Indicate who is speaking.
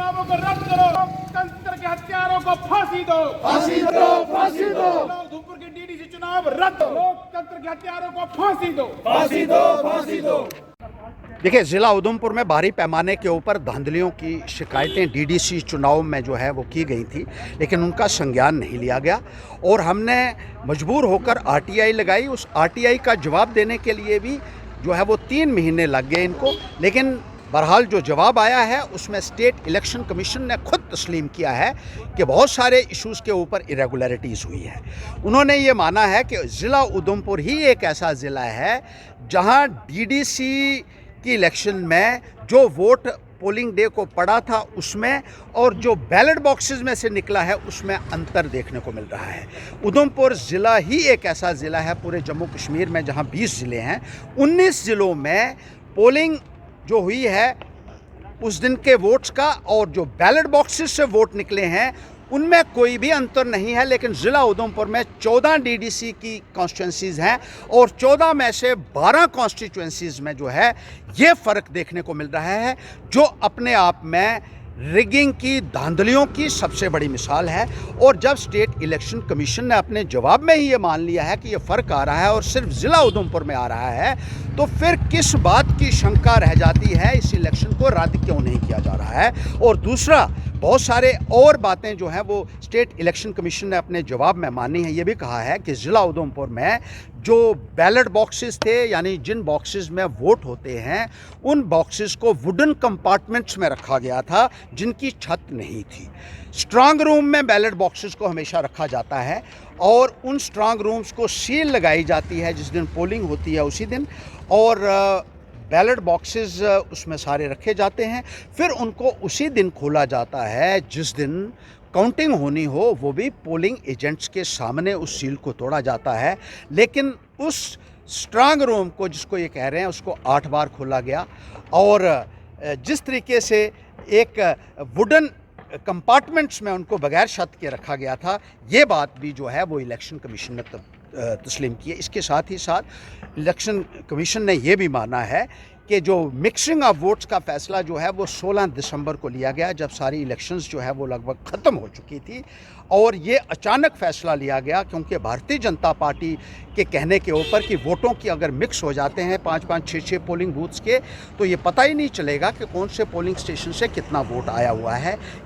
Speaker 1: चुनावों को रद्द करो, लोकतंत्र के हत्यारों को फांसी दो,
Speaker 2: फांसी दो, फांसी दो,
Speaker 1: उधमपुर के डीडीसी चुनाव रद्द, लोकतंत्र के हत्यारों को फांसी दो,
Speaker 2: फांसी दो, फांसी दो।
Speaker 3: देखिए, ज़िला उधमपुर में भारी पैमाने के ऊपर धांधलियों की शिकायतें डीडीसी चुनाव में जो है वो की गई थी, लेकिन उनका संज्ञान नहीं लिया गया और हमने मजबूर होकर आरटीआई लगाई। उस आरटीआई का जवाब देने के लिए भी जो है वो 3 महीने लग गए इनको, लेकिन बहरहाल जो जवाब आया है उसमें स्टेट इलेक्शन कमीशन ने खुद तस्लीम किया है कि बहुत सारे इश्यूज़ के ऊपर इरेगुलरिटीज़ हुई है। उन्होंने ये माना है कि ज़िला उधमपुर ही एक ऐसा ज़िला है जहां डीडीसी की इलेक्शन में जो वोट पोलिंग डे को पड़ा था उसमें और जो बैलेट बॉक्सेस में से निकला है उसमें अंतर देखने को मिल रहा है। उधमपुर ज़िला ही एक ऐसा ज़िला है पूरे जम्मू कश्मीर में जहां 20 ज़िले हैं, 19 ज़िलों में पोलिंग जो हुई है उस दिन के वोट्स का और जो बैलेट बॉक्सेस से वोट निकले हैं उनमें कोई भी अंतर नहीं है। लेकिन ज़िला उधमपुर में 14 डीडीसी की कॉन्स्टिट्यूंसीज़ हैं और 14 में से 12 कॉन्स्टिट्यूंसीज़ में जो है ये फ़र्क देखने को मिल रहा है, जो अपने आप में रिगिंग की, धांधलियों की सबसे बड़ी मिसाल है। और जब स्टेट इलेक्शन कमीशन ने अपने जवाब में ही ये मान लिया है कि ये फ़र्क आ रहा है और सिर्फ ज़िला उधमपुर में आ रहा है, तो फिर किस बात की शंका रह जाती है इस इलेक्शन को रद्द क्यों नहीं किया जा रहा है। और दूसरा, बहुत सारे और बातें जो हैं वो स्टेट इलेक्शन कमीशन ने अपने जवाब में मानी है। ये भी कहा है कि ज़िला उधमपुर में जो बैलेट बॉक्सेस थे, यानी जिन बॉक्सेस में वोट होते हैं, उन बॉक्सेस को वुडन कंपार्टमेंट्स में रखा गया था जिनकी छत नहीं थी। स्ट्रांग रूम में बैलेट बॉक्सेस को हमेशा रखा जाता है और उन स्ट्रांग रूम्स को सील लगाई जाती है जिस दिन पोलिंग होती है उसी दिन, और बैलेट बॉक्सेस उसमें सारे रखे जाते हैं। फिर उनको उसी दिन खोला जाता है जिस दिन काउंटिंग होनी हो, वो भी पोलिंग एजेंट्स के सामने उस सील को तोड़ा जाता है। लेकिन उस स्ट्रांग रूम को, जिसको ये कह रहे हैं, उसको 8 बार खोला गया और जिस तरीके से एक वुडन कंपार्टमेंट्स में उनको बगैर छत के रखा गया था, ये बात भी जो है वो इलेक्शन कमीशन ने तस्लीम की है। इसके साथ ही साथ इलेक्शन कमीशन ने ये भी माना है कि जो मिक्सिंग ऑफ वोट्स का फ़ैसला जो है वो 16 दिसंबर को लिया गया, जब सारी इलेक्शंस जो है वो लगभग ख़त्म हो चुकी थी। और ये अचानक फ़ैसला लिया गया क्योंकि भारतीय जनता पार्टी के कहने के ऊपर कि वोटों की अगर मिक्स हो जाते हैं 5-5, 6-6 पोलिंग बूथ्स के, तो ये पता ही नहीं चलेगा कि कौन से पोलिंग स्टेशन से कितना वोट आया हुआ है।